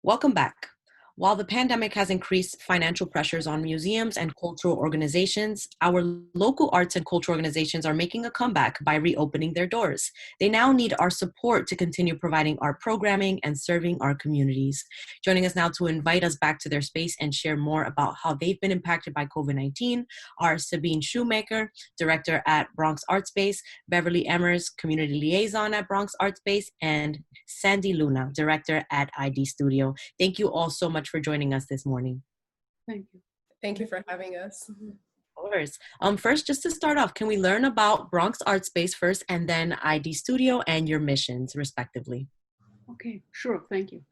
Welcome back. While the pandemic has increased financial pressures on museums and cultural organizations, our local arts and cultural organizations are making a comeback by reopening their doors. They now need our support to continue providing art programming and serving our communities. Joining us now to invite us back to their space and share more about how they've been impacted by COVID-19 are Sabine Schumacher, director at Bronx Art Space, Beverly Emers, community liaison at Bronx Art Space, and Sandie Luna, director at ID Studio. Thank you all so much for joining us this morning. Thank you. Thank you for having us. Of course. First, just to start off, can we learn about Bronx Art Space first and then ID Studio and your missions, respectively? Okay, sure, thank you.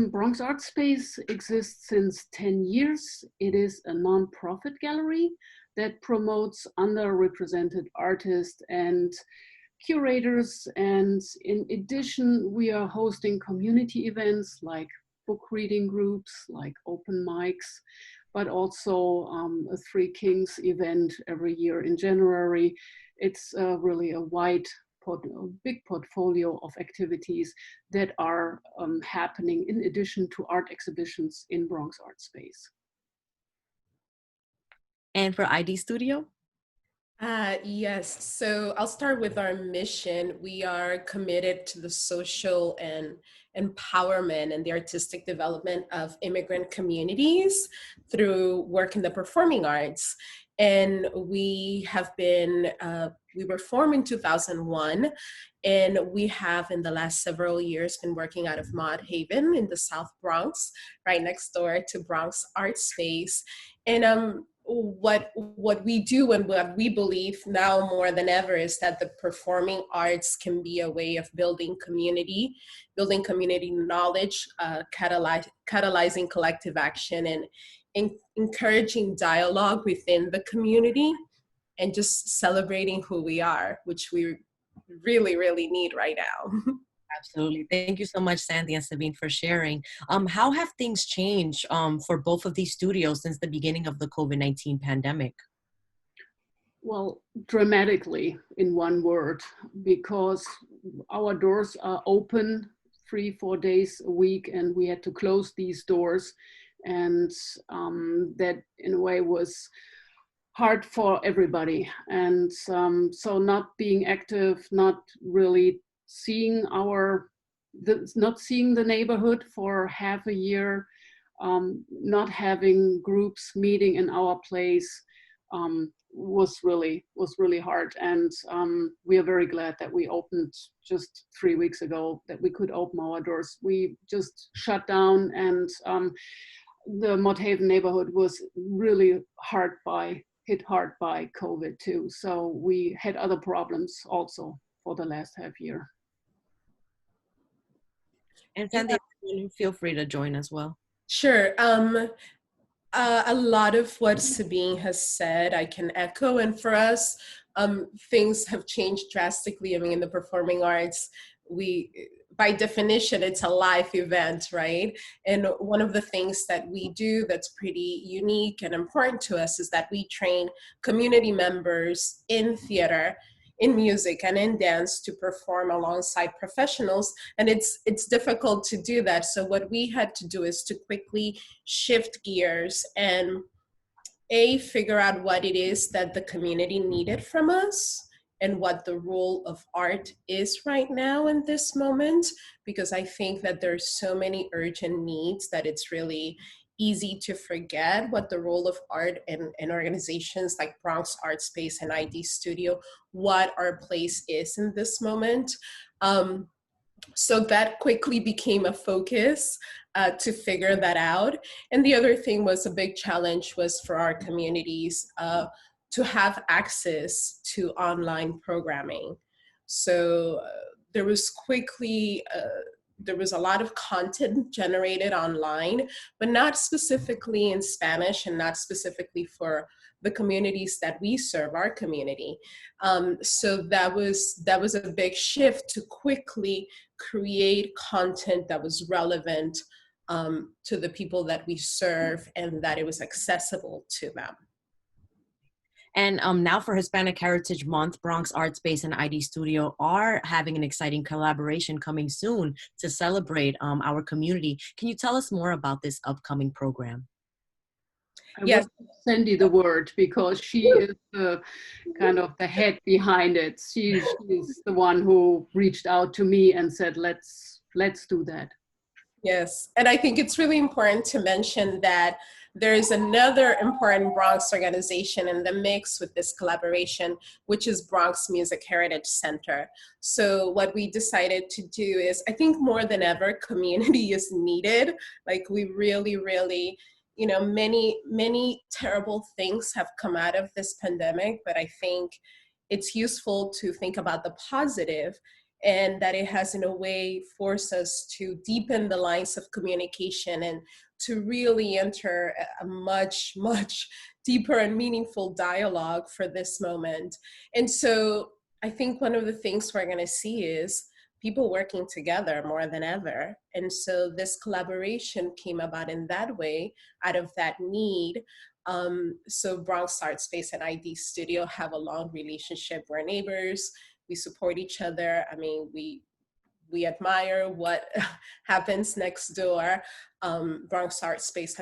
Bronx Art Space exists since 10 years. It is a nonprofit gallery that promotes underrepresented artists and curators. And in addition, we are hosting community events like book reading groups, like open mics, but also a Three Kings event every year in January. It's really a big portfolio of activities that are happening in addition to art exhibitions in Bronx Art Space. And for ID Studio? Yes, so I'll start with our mission. We are committed to the social and empowerment and the artistic development of immigrant communities through work in the performing arts. And we have been, we were formed in 2001, and we have in the last several years been working out of Mott Haven in the South Bronx, right next door to Bronx Art Space. And what we do and what we believe now more than ever is that the performing arts can be a way of building community knowledge, catalyzing collective action, and encouraging dialogue within the community, and just celebrating who we are, which we really, really need right now. Absolutely. Thank you so much, Sandie and Sabine, for sharing. How have things changed for both of these studios since the beginning of the COVID-19 pandemic? Well, dramatically, in one word, because our doors are open 3-4 days a week, and we had to close these doors. And that, in a way, was hard for everybody. And so not being active, not really seeing not seeing the neighborhood for half a year, not having groups meeting in our place was really hard. And we are very glad that we opened just 3 weeks ago, that we could open our doors. We just shut down, and the Mott Haven neighborhood was really hit hard by COVID too. So we had other problems also for the last half year. And Sandie, feel free to join as well. Sure. A lot of what Sabine has said, I can echo. And for us, things have changed drastically. I mean, in the performing arts, by definition, it's a live event, right? And one of the things that we do that's pretty unique and important to us is that we train community members in theater, in music, and in dance to perform alongside professionals. And it's difficult to do that. So what we had to do is to quickly shift gears and figure out what it is that the community needed from us and what the role of art is right now in this moment, because I think that there's so many urgent needs that it's really easy to forget what the role of art and organizations like Bronx Art Space and ID Studio, what our place is in this moment. So that quickly became a focus to figure that out. And the other thing was a big challenge was for our communities to have access to online programming. So there was a lot of content generated online, but not specifically in Spanish and not specifically for the communities that we serve, our community. So that was a big shift to quickly create content that was relevant to the people that we serve and that it was accessible to them. And now for Hispanic Heritage Month, Bronx Art Space and ID Studio are having an exciting collaboration coming soon to celebrate our community. Can you tell us more about this upcoming program? I will Yes. give Sandie the word because she is the kind of the head behind it. She's the one who reached out to me and said, let's do that. Yes, and I think it's really important to mention that there is another important Bronx organization in the mix with this collaboration, which is Bronx Music Heritage Center. So what we decided to do is, I think more than ever, community is needed. Like we really, really, you know, many terrible things have come out of this pandemic, but I think it's useful to think about the positive, and that it has in a way forced us to deepen the lines of communication and to really enter a much, much deeper and meaningful dialogue for this moment. And so I think one of the things we're gonna see is people working together more than ever. And so this collaboration came about in that way, out of that need. So Bronx Art Space and ID Studio have a long relationship. We're neighbors, we support each other. I mean, we admire what happens next door. Bronx Art Space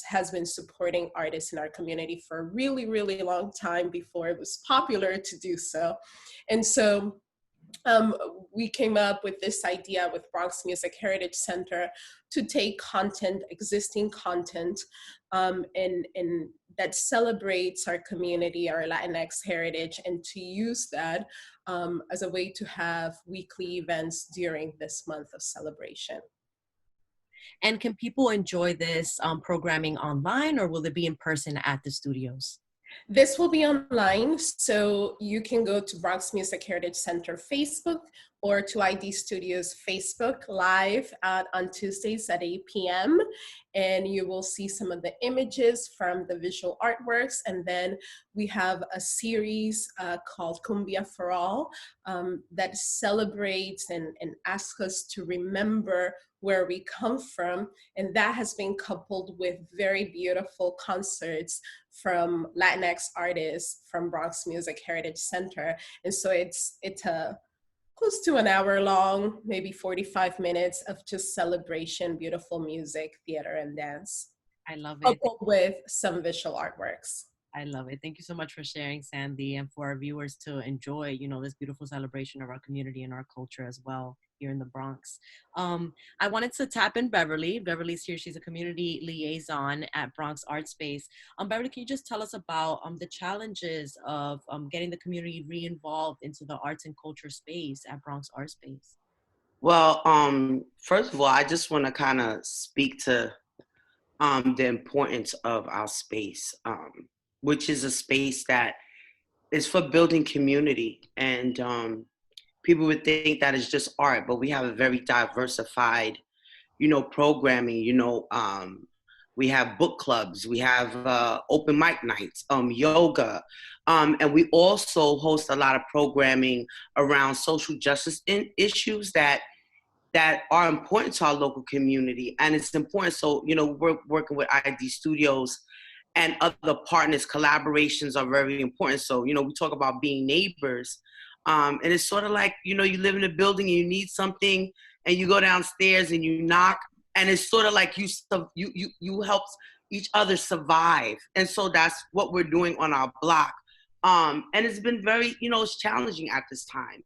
has been supporting artists in our community for a really, really long time before it was popular to do so. And so we came up with this idea with Bronx Music Heritage Center to take content, existing content, and that celebrates our community, our Latinx heritage, and to use that as a way to have weekly events during this month of celebration. And can people enjoy this programming online, or will it be in person at the studios? This will be online, so you can go to Bronx Music Heritage Center Facebook or to ID Studios Facebook live on Tuesdays at 8 p.m. And you will see some of the images from the visual artworks. And then we have a series called Cumbia for All that celebrates and asks us to remember where we come from. And that has been coupled with very beautiful concerts from Latinx artists from Bronx Music Heritage Center. And so it's a close to an hour long, maybe 45 minutes of just celebration, beautiful music, theater, and dance. I love it. Coupled with some visual artworks. I love it. Thank you so much for sharing, Sandie, and for our viewers to enjoy, you know, this beautiful celebration of our community and our culture as well here in the Bronx. I wanted to tap in Beverly. Beverly's here. She's a community liaison at Bronx Art Space. Beverly, can you just tell us about the challenges of getting the community re-involved into the arts and culture space at Bronx Art Space? Well, first of all, I just want to kind of speak to the importance of our space, which is a space that is for building community. And people would think that it's just art, but we have a very diversified, you know, programming. You know, we have book clubs, we have open mic nights, yoga, and we also host a lot of programming around social justice issues that are important to our local community. And it's important. So, you know, we're working with ID Studios and other partners. Collaborations are very important. So, you know, we talk about being neighbors. And it's sort of like, you know, you live in a building and you need something and you go downstairs and you knock, and it's sort of like you help each other survive. And so that's what we're doing on our block. And it's been very, you know, it's challenging at this time.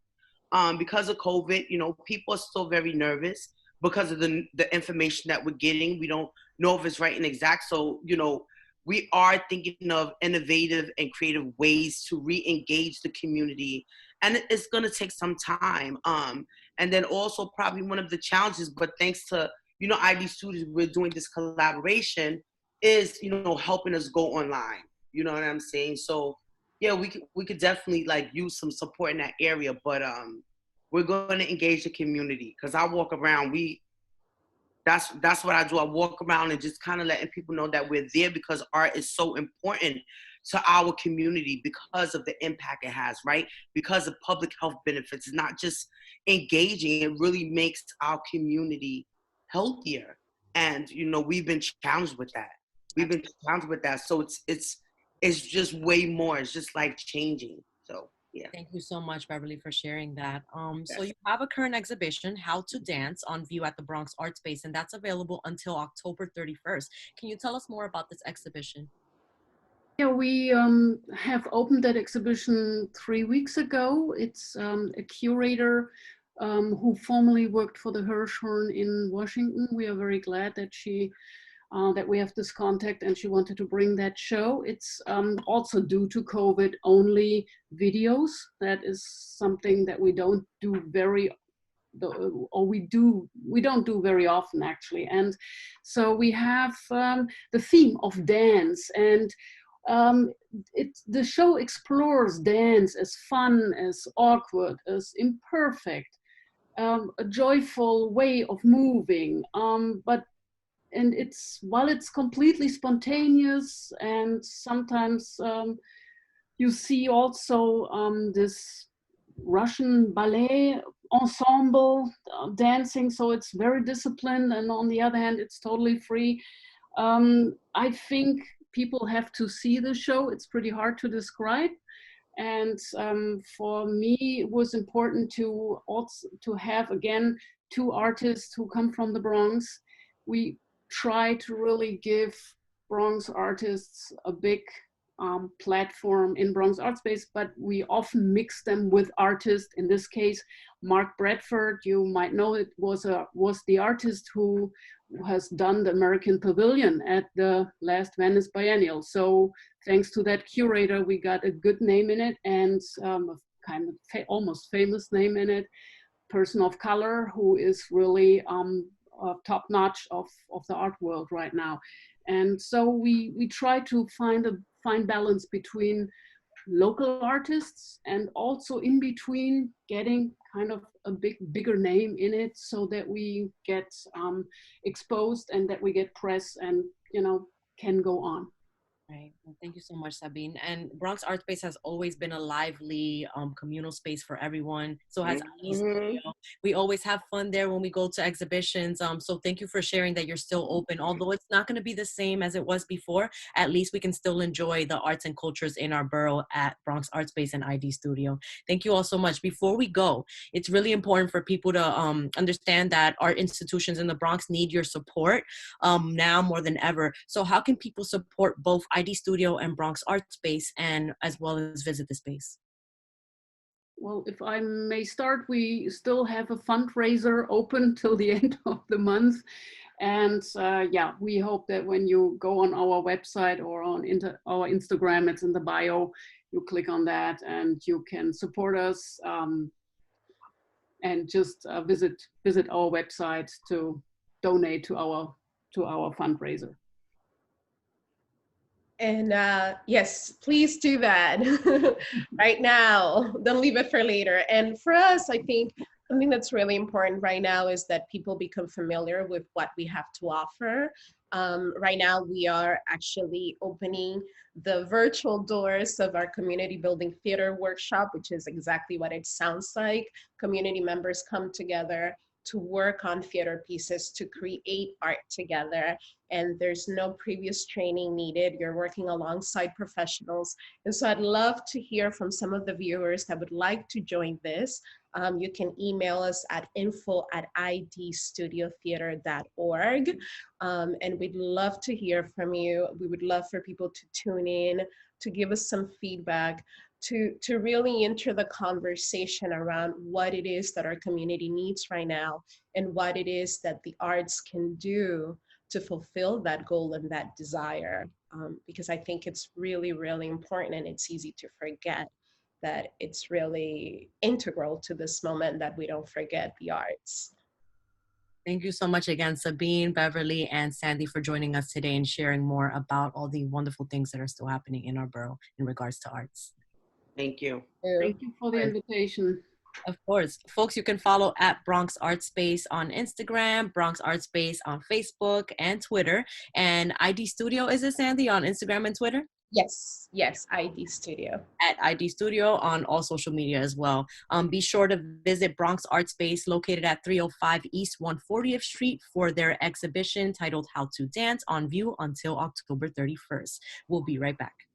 Because of COVID, you know, people are still very nervous because of the information that we're getting. We don't know if it's right and exact. So, you know, we are thinking of innovative and creative ways to re-engage the community. And it's going to take some time. And then also probably one of the challenges, but thanks to, you know, ID Studios, we're doing this collaboration, is, you know, helping us go online. You know what I'm saying? So, yeah, we could definitely like use some support in that area, but we're going to engage the community, because I walk around. That's what I do. I walk around and just kind of letting people know that we're there, because art is so important to our community because of the impact it has, right? Because of public health benefits. It's not just engaging; it really makes our community healthier. And you know, we've been challenged with that. So it's just way more. It's just like changing. So yeah. Thank you so much, Beverly, for sharing that. So Yes. you have a current exhibition, How to Dance, on view at the Bronx Art Space, and that's available until October 31st. Can you tell us more about this exhibition? Yeah, we have opened that exhibition 3 weeks ago. It's a curator who formerly worked for the Hirshhorn in Washington. We are very glad that that we have this contact and she wanted to bring that show. It's also due to COVID only videos. That is something that we don't do we don't do very often actually. And so we have the theme of dance, and the show explores dance as fun, as awkward, as imperfect, a joyful way of moving, and while it's completely spontaneous, and sometimes you see also this Russian ballet ensemble dancing, so it's very disciplined, and on the other hand, it's totally free. I think people have to see the show. It's pretty hard to describe. And for me, it was important to also to have, again, two artists who come from the Bronx. We try to really give Bronx artists a big platform in Bronx Art Space, but we often mix them with artists. In this case, Mark Bradford, you might know, it was the artist who has done the American Pavilion at the last Venice Biennial. So thanks to that curator, we got a good name in it, and a kind of almost famous name in it, person of color who is really top notch of the art world right now. And so we try to find a fine balance between local artists and also in between getting kind of a bigger name in it, so that we get exposed and that we get press and, can go on. Right. Well, thank you so much, Sabine. And Bronx Art Space has always been a lively communal space for everyone. So has ID Studio. We always have fun there when we go to exhibitions. So thank you for sharing that you're still open. Although it's not going to be the same as it was before, at least we can still enjoy the arts and cultures in our borough at Bronx Art Space and ID Studio. Thank you all so much. Before we go, it's really important for people to understand that art institutions in the Bronx need your support now more than ever. So how can people support both ID Studio and Bronx Art Space, and as well as visit the space? Well, if I may start, we still have a fundraiser open till the end of the month. And yeah, we hope that when you go on our website or on our Instagram, it's in the bio, you click on that and you can support us, and just visit our website to donate to our fundraiser. And yes, please do that right now. Don't leave it for later. And for us, I think something that's really important right now is that people become familiar with what we have to offer. Right now, we are actually opening the virtual doors of our community building theater workshop, which is exactly what it sounds like. Community members come together to work on theater pieces, to create art together. And there's no previous training needed. You're working alongside professionals. And so I'd love to hear from some of the viewers that would like to join this. You can email us at info@idstudiotheater.org. And we'd love to hear from you. We would love for people to tune in, to give us some feedback, to really enter the conversation around what it is that our community needs right now and what it is that the arts can do to fulfill that goal and that desire. Because I think it's really, really important, and it's easy to forget that it's really integral to this moment that we don't forget the arts. Thank you so much again, Sabine, Beverly, and Sandie, for joining us today and sharing more about all the wonderful things that are still happening in our borough in regards to arts. Thank you. Thank you for the invitation. Of course. Folks, you can follow at Bronx Art Space on Instagram, Bronx Art Space on Facebook and Twitter. And ID Studio, is it, Sandie, on Instagram and Twitter? Yes, ID Studio. At ID Studio on all social media as well. Be sure to visit Bronx Art Space, located at 305 East 140th Street, for their exhibition titled How to Dance, on view until October 31st. We'll be right back.